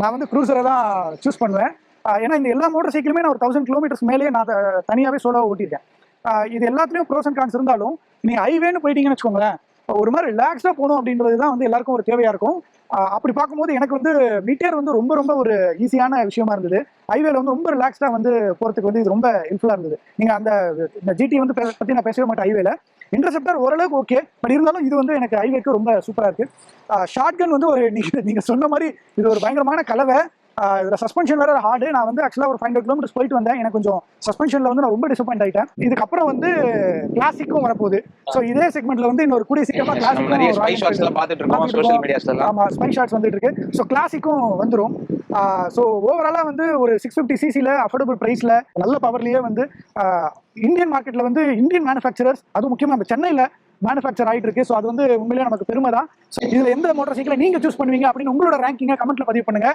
நான் வந்து க்ரூசரை தான் சூஸ் பண்ணுவேன். ஏன்னா இந்த எல்லா மோட்டர் சைக்கிளுமே நான் ஒரு 1000 கிலோமீட்டர்ஸ் மேலேயே நான் தனியாகவே சோலோவாக ஓட்டியிருக்கேன். இது எல்லாத்துலேயும் ப்ரோஸ் அண்ட் கான்ஸ் இருந்தாலும் நீங்கள் ஹைவேன்னு போயிட்டீங்கன்னு வச்சுக்கோங்களேன், ஒரு மாதிரி ரிலாக்ஸ்டாக போகணும் அப்படின்றது தான் வந்து எல்லாருக்கும் ஒரு தேவையாக இருக்கும். அப்படி பார்க்கும்போது எனக்கு வந்து மீட்டியர் வந்து ரொம்ப ரொம்ப ஒரு ஈஸியான விஷயமா இருந்தது. ஹைவேல வந்து ரொம்ப ரிலாக்ஸ்டாக வந்து போகிறதுக்கு வந்து இது ரொம்ப ஹெல்ப்ஃபுல்லாக இருந்தது. நீங்கள் இந்த ஜிடி வந்து பற்றி நான் பேசவே மாட்டேன். ஹைவேல இன்டர்செப்டர் ஓரளவுக்கு ஓகே, பட் இருந்தாலும் இது வந்து எனக்கு ஹைவேக்கு ரொம்ப சூப்பராக இருக்கு. ஷார்ட் கன் வந்து ஒரு நீங்கள் சொன்ன மாதிரி இது ஒரு பயங்கரமான கலவை. இதுல சஸ்பென்ஷன் வேற ஹார்டு. நான் வந்து ஆக்சுவலா ஒரு 500 கிலோமீட்டர்ஸ் போயிட்டு வந்தேன். எனக்கு கொஞ்சம் சஸ்பென்ஷன்ல வந்து நான் ரொம்ப டிசப்பாயிண்ட் ஆயிட்டேன். இதுக்கப்புறம் வந்து கிளாசிக்கும் வரப்போகுது. ஸோ இதே செக்மெண்ட்ல வந்து இன்னொரு கூடிய சீக்கிரமா கிளாசிக்கும் ஸ்பை ஷாட்ஸ்லாம் பார்த்துட்டு இருக்கோம் சோஷியல் மீடியாஸ்ல. ஆமா, ஸ்பை ஷாட்ஸ் வந்துட்டு இருக்கு. ஸோ கிளாசிக்கும் வந்துடும். ஸோ ஓவராலா வந்து ஒரு 650 சிசில அஃபோர்டபுள் பிரைஸ்ல நல்ல பவர்லயே வந்து இந்தியன் மார்க்கெட்ல வந்து இந்தியன் மேனுஃபேக்சரர்ஸ், அதுவும் முக்கியமா நம்ம சென்னையில மேனுஃபேக்சர் ஆயிட்டு இருக்கு. ஸோ அது வந்து உண்மையிலேயே நமக்கு பெருமை தான். ஸோ இதுல எந்த மோட்டார் சைக்கிளை நீங்க சூஸ் பண்ணுவீங்க அப்படின்னு உங்களோட ரேங்கிங்கை கமெண்ட்ல பதிவு பண்ணுங்க.